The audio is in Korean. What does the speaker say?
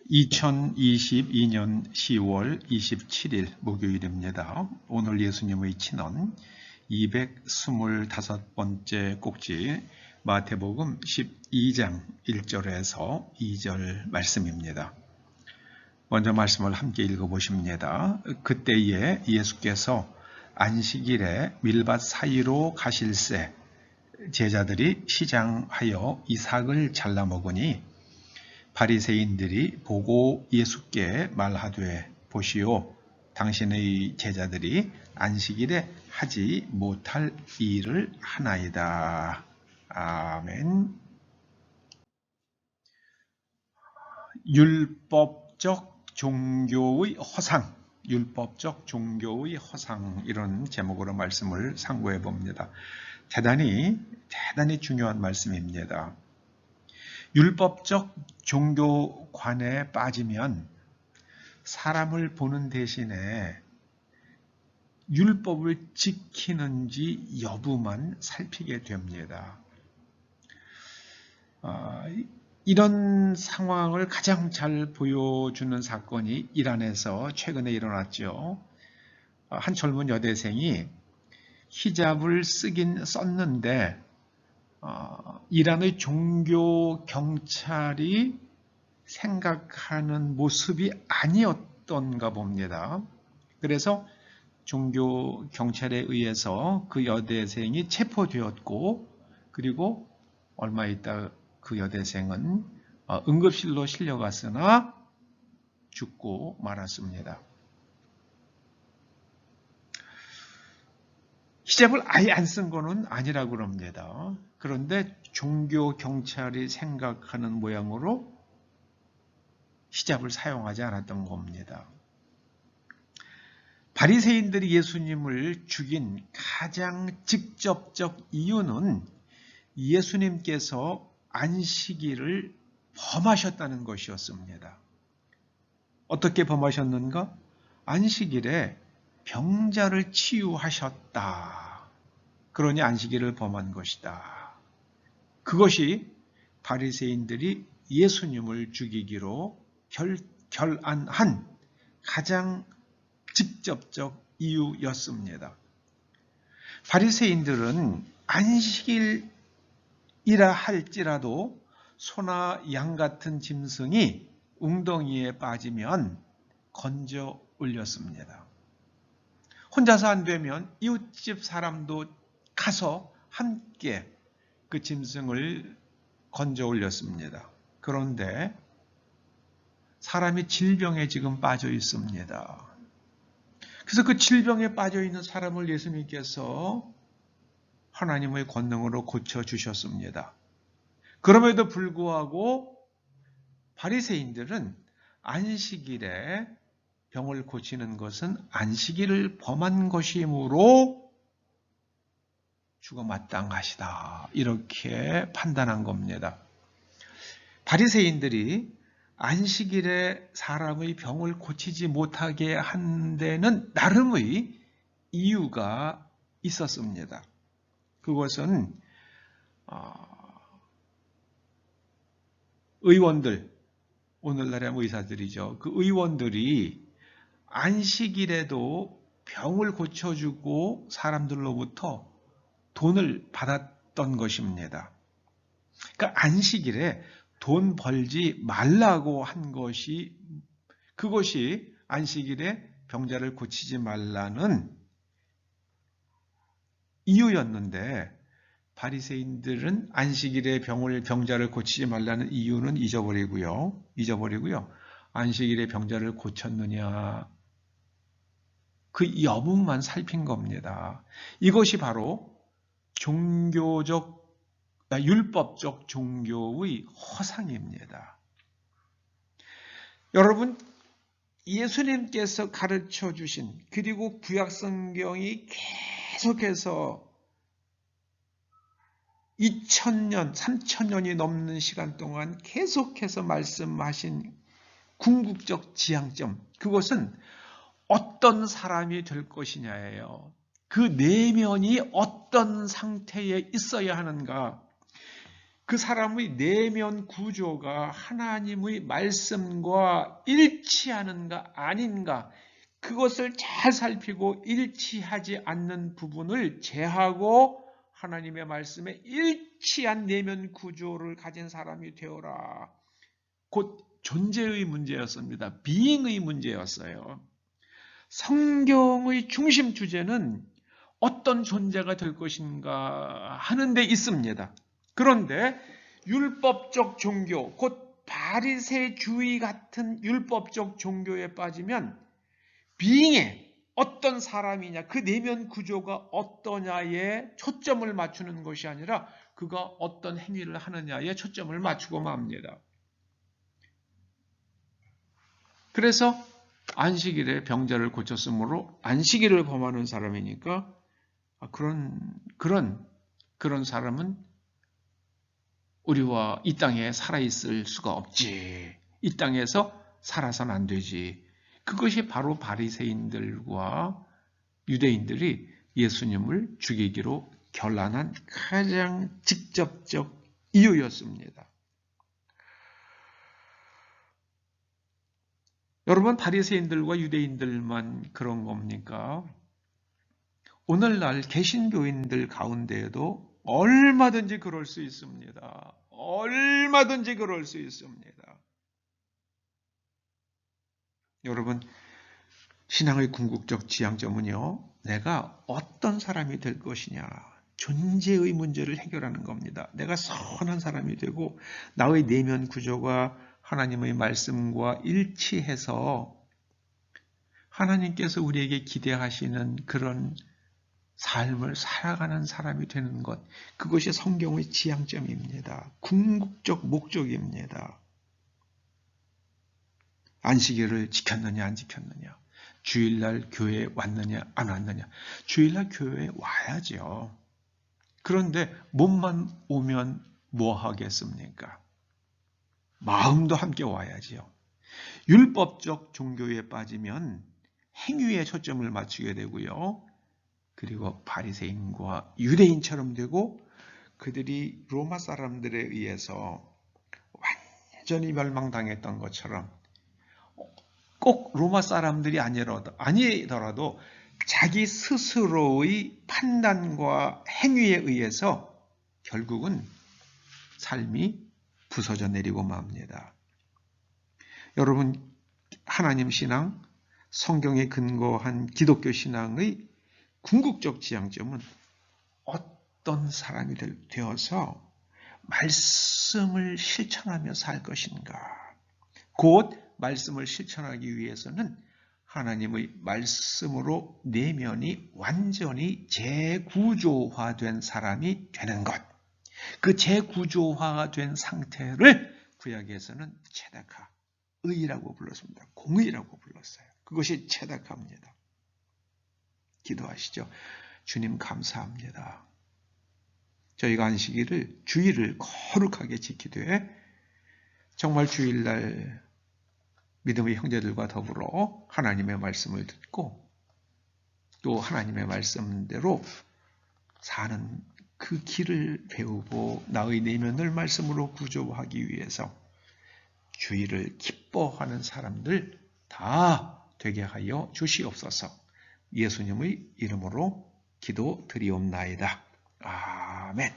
2022년 10월 27일 목요일입니다. 오늘 예수님의 친언 225번째 꼭지 마태복음 12장 1절에서 2절 말씀입니다. 먼저 말씀을 함께 읽어보십니다. 그때에 예수께서 안식일에 밀밭 사이로 가실새 제자들이 시장하여 이삭을 잘라 먹으니 바리새인들이 보고 예수께 말하되 보시오, 당신의 제자들이 안식일에 하지 못할 일을 하나이다. 아멘. 율법적 종교의 허상, 율법적 종교의 허상, 이런 제목으로 말씀을 상고해 봅니다. 대단히 중요한 말씀입니다. 율법적 종교관에 빠지면 사람을 보는 대신에 율법을 지키는지 여부만 살피게 됩니다. 이런 상황을 가장 잘 보여주는 사건이 이란에서 최근에 일어났죠. 한 젊은 여대생이 히잡을 썼는데 이란의 종교 경찰이 생각하는 모습이 아니었던가 봅니다. 그래서 종교 경찰에 의해서 그 여대생이 체포되었고, 그리고 얼마 있다 그 여대생은 응급실로 실려갔으나 죽고 말았습니다. 히잡을 아예 안 쓴 거는 아니라고 그럽니다. 그런데 종교 경찰이 생각하는 모양으로 히잡을 사용하지 않았던 겁니다. 바리새인들이 예수님을 죽인 가장 직접적 이유는 예수님께서 안식일을 범하셨다는 것이었습니다. 어떻게 범하셨는가? 안식일에 병자를 치유하셨다. 그러니 안식일을 범한 것이다. 그것이 바리새인들이 예수님을 죽이기로 결안한 가장 직접적 이유였습니다. 바리새인들은 안식일이라 할지라도 소나 양 같은 짐승이 웅덩이에 빠지면 건져 올렸습니다. 혼자서 안 되면 이웃집 사람도 가서 함께 그 짐승을 건져 올렸습니다. 그런데 사람이 질병에 지금 빠져 있습니다. 그래서 그 질병에 빠져 있는 사람을 예수님께서 하나님의 권능으로 고쳐주셨습니다. 그럼에도 불구하고 바리새인들은 안식일에 병을 고치는 것은 안식일을 범한 것이므로 죽어 마땅하시다, 이렇게 판단한 겁니다. 바리새인들이 안식일에 사람의 병을 고치지 못하게 한 데는 나름의 이유가 있었습니다. 그것은 의원들, 오늘날의 의사들이죠. 그 의원들이 안식일에도 병을 고쳐주고 사람들로부터 돈을 받았던 것입니다. 그러니까 안식일에 돈 벌지 말라고 한 것이, 그것이 안식일에 병자를 고치지 말라는 이유였는데, 바리새인들은 안식일에 병자를 고치지 말라는 이유는 잊어버리고요. 안식일에 병자를 고쳤느냐, 그 여부만 살핀 겁니다. 이것이 바로 율법적 종교의 허상입니다. 여러분, 예수님께서 가르쳐 주신, 그리고 구약성경이 계속해서 2000년, 3000년이 넘는 시간 동안 계속해서 말씀하신 궁극적 지향점, 그것은 어떤 사람이 될 것이냐예요. 그 내면이 어떤 상태에 있어야 하는가. 그 사람의 내면 구조가 하나님의 말씀과 일치하는가 아닌가, 그것을 잘 살피고 일치하지 않는 부분을 제하고 하나님의 말씀에 일치한 내면 구조를 가진 사람이 되어라. 곧 존재의 문제였습니다. 비잉의 문제였어요. 성경의 중심 주제는 어떤 존재가 될 것인가 하는 데 있습니다. 그런데 율법적 종교, 곧 바리새주의 같은 율법적 종교에 빠지면 비잉에 어떤 사람이냐, 그 내면 구조가 어떠냐에 초점을 맞추는 것이 아니라 그가 어떤 행위를 하느냐에 초점을 맞추고 맙니다. 그래서 안식일에 병자를 고쳤으므로 안식일을 범하는 사람이니까 그런 사람은 우리와 이 땅에 살아있을 수가 없지. 이 땅에서 살아서는 안 되지. 그것이 바로 바리새인들과 유대인들이 예수님을 죽이기로 결란한 가장 직접적 이유였습니다. 여러분, 바리새인들과 유대인들만 그런 겁니까? 오늘날 개신교인들 가운데에도 얼마든지 그럴 수 있습니다. 얼마든지 그럴 수 있습니다. 여러분, 신앙의 궁극적 지향점은요, 내가 어떤 사람이 될 것이냐, 존재의 문제를 해결하는 겁니다. 내가 선한 사람이 되고 나의 내면 구조가 하나님의 말씀과 일치해서 하나님께서 우리에게 기대하시는 그런 삶을 살아가는 사람이 되는 것, 그것이 성경의 지향점입니다. 궁극적 목적입니다. 안식일을 지켰느냐 안 지켰느냐, 주일날 교회에 왔느냐 안 왔느냐. 주일날 교회에 와야죠. 그런데 몸만 오면 뭐 하겠습니까? 마음도 함께 와야지요. 율법적 종교에 빠지면 행위에 초점을 맞추게 되고요. 그리고 바리새인과 유대인처럼 되고 그들이 로마 사람들에 의해서 완전히 멸망당했던 것처럼 꼭 로마 사람들이 아니더라도 자기 스스로의 판단과 행위에 의해서 결국은 삶이 부서져 내리고 맙니다. 여러분, 하나님 신앙, 성경에 근거한 기독교 신앙의 궁극적 지향점은 어떤 사람이 되어서 말씀을 실천하며 살 것인가. 곧 말씀을 실천하기 위해서는 하나님의 말씀으로 내면이 완전히 재구조화된 사람이 되는 것. 그 재구조화된 상태를 구약에서는 체다카, 의라고 불렀습니다. 공의라고 불렀어요. 그것이 체다카입니다. 기도하시죠. 주님 감사합니다. 저희가 안식일을, 주일을 거룩하게 지키되 정말 주일날 믿음의 형제들과 더불어 하나님의 말씀을 듣고 또 하나님의 말씀대로 사는 그 길을 배우고 나의 내면을 말씀으로 구조하기 위해서 주일을 기뻐하는 사람들 다 되게 하여 주시옵소서. 예수님의 이름으로 기도드리옵나이다. 아멘.